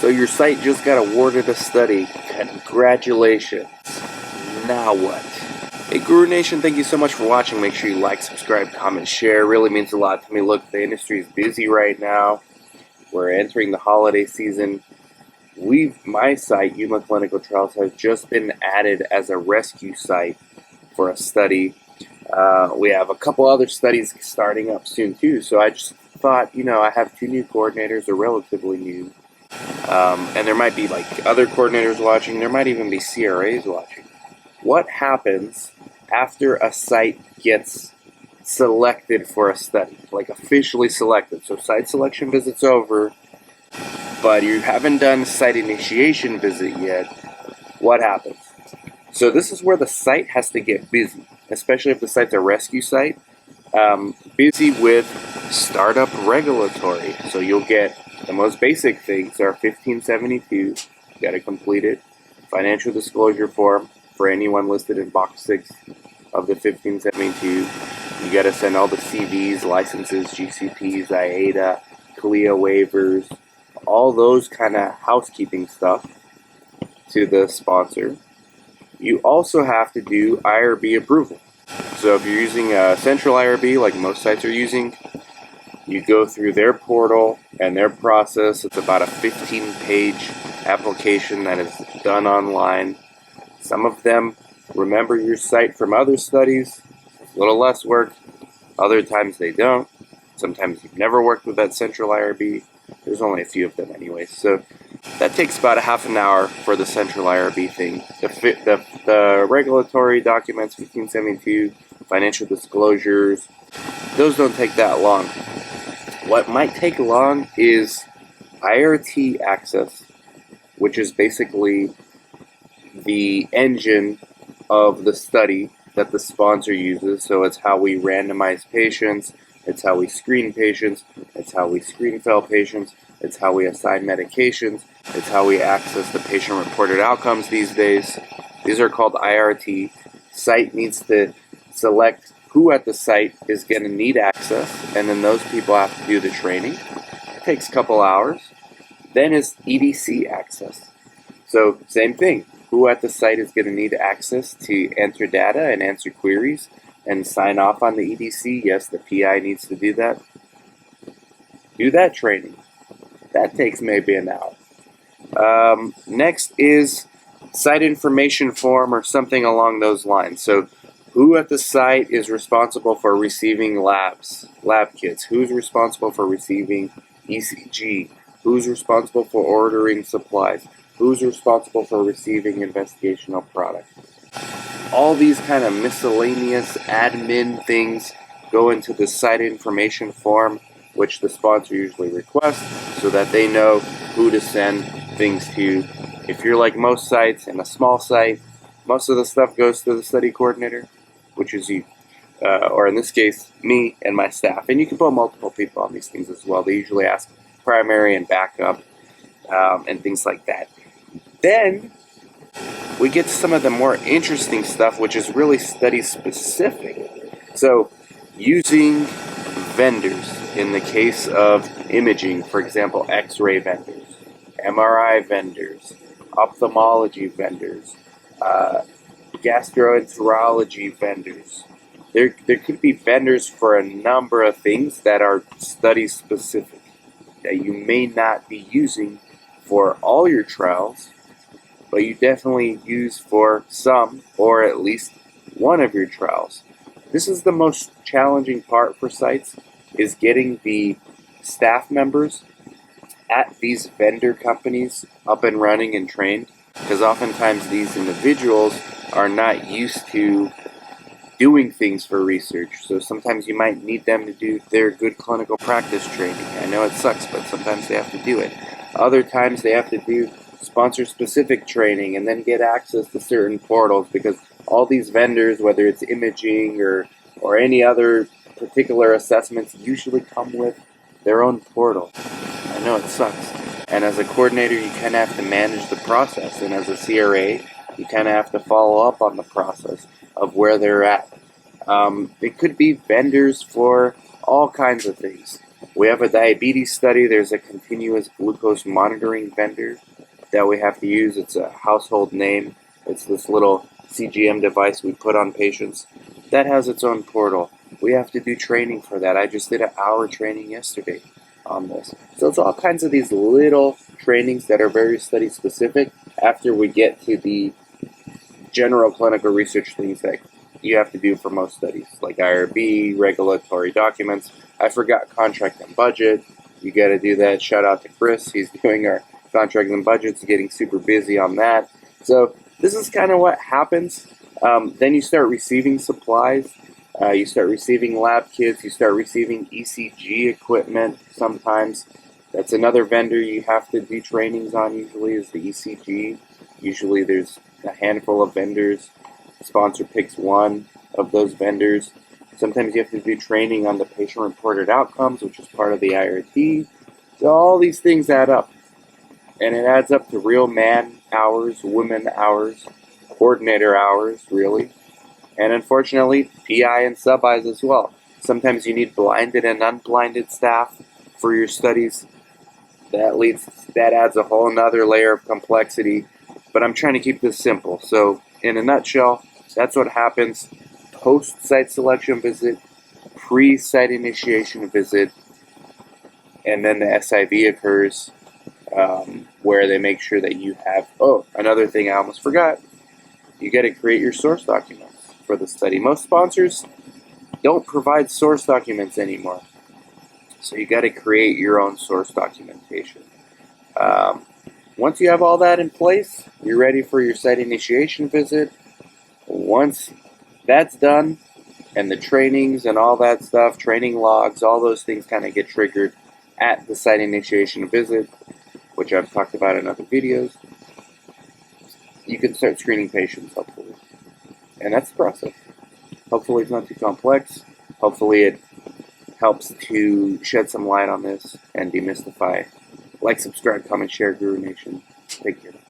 So your site just got awarded a study. Congratulations. Now what? Hey Guru Nation, thank you so much for watching. Make sure you like, subscribe, comment, share. It really means a lot to me. Look, the industry is busy right now. We're entering the holiday season. My site, Yuma Clinical Trials, has just been added as a rescue site for a study. We have a couple other studies starting up soon too. So I just thought, I have 2 new coordinators, they're relatively new. And there might be like other coordinators watching. There might even be CRAs watching. What happens after a site gets selected for a study, like officially selected? So site selection visit's over, but you haven't done site initiation visit yet. What happens? So this is where the site has to get busy, especially if the site's a rescue site. Busy with startup regulatory. So you'll get the most basic things are 1572, you got to complete it. Financial disclosure form for anyone listed in box 6 of the 1572. You got to send all the CVs, licenses, GCPs, IATA, CLIA waivers, all those kind of housekeeping stuff to the sponsor. You also have to do IRB approval. So if you're using a central IRB like most sites are using, you go through their portal and their process. It's about a 15-page application that is done online. Some of them remember your site from other studies. It's a little less work. Other times they don't. Sometimes you've never worked with that central IRB. There's only a few of them anyway. So that takes about a half an hour for the central IRB thing. The regulatory documents, 1572, financial disclosures, those don't take that long. What might take long is IRT access, which is basically the engine of the study that the sponsor uses. So it's how we randomize patients, it's how we screen patients, it's how we screen fail patients, it's how we assign medications, it's how we access the patient-reported outcomes these days. These are called IRT. Site needs to select who at the site is going to need access, and then those people have to do the training. It takes a couple hours. Then is EDC access. So same thing. Who at the site is going to need access to enter data and answer queries and sign off on the EDC? Yes, the PI needs to do that. Do that training. That takes maybe an hour. Next is site information form or something along those lines. So who at the site is responsible for receiving lab kits? Who's responsible for receiving ECG? Who's responsible for ordering supplies? Who's responsible for receiving investigational products? All these kind of miscellaneous admin things go into the site information form, which the sponsor usually requests so that they know who to send things to. If you're like most sites in a small site, most of the stuff goes to the study coordinator, which is you, or in this case, me and my staff. And you can put multiple people on these things as well. They usually ask primary and backup and things like that. Then we get to some of the more interesting stuff, which is really study specific. So using vendors in the case of imaging, for example, X-ray vendors, MRI vendors, ophthalmology vendors, gastroenterology vendors. There could be vendors for a number of things that are study specific that you may not be using for all your trials, but you definitely use for some or at least one of your trials. This is the most challenging part for sites, is getting the staff members at these vendor companies up and running and trained, because oftentimes these individuals are not used to doing things for research. So sometimes you might need them to do their good clinical practice training. I know it sucks, but sometimes they have to do it. Other times they have to do sponsor-specific training and then get access to certain portals, because all these vendors, whether it's imaging or any other particular assessments, usually come with their own portal. I know it sucks. And as a coordinator, you kind of have to manage the process. And as a CRA, you kind of have to follow up on the process of where they're at. It could be vendors for all kinds of things. We have a diabetes study. There's a continuous glucose monitoring vendor that we have to use. It's a household name. It's this little CGM device we put on patients. That has its own portal. We have to do training for that. I just did an hour training yesterday on this. So it's all kinds of these little trainings that are very study specific after we get to the general clinical research things that you have to do for most studies, like IRB, regulatory documents. I forgot contract and budget. You got to do that. Shout out to Chris. He's doing our contract and budgets, getting super busy on that. So this is kind of what happens. Then you start receiving supplies. You start receiving lab kits. You start receiving ECG equipment sometimes. That's another vendor you have to do trainings on usually is the ECG. Usually there's a handful of vendors. The sponsor picks one of those vendors. Sometimes you have to do training on the patient-reported outcomes, which is part of the IRT. So all these things add up. And it adds up to real man hours, women hours, coordinator hours, really. And unfortunately, PI and sub-Is as well. Sometimes you need blinded and unblinded staff for your studies. That adds a whole nother layer of complexity. But I'm trying to keep this simple. So in a nutshell, that's what happens post-site selection visit, pre-site initiation visit, and then the SIV occurs where they make sure that you have, oh, another thing I almost forgot, you got to create your source documents for the study. Most sponsors don't provide source documents anymore. So you got to create your own source documentation. Once you have all that in place, you're ready for your site initiation visit. Once that's done, and the trainings and all that stuff, training logs, all those things kind of get triggered at the site initiation visit, which I've talked about in other videos. You can start screening patients, hopefully. And that's the process. Hopefully it's not too complex. Hopefully it helps to shed some light on this and demystify. Like, subscribe, comment, share, Guru Nation. Take care.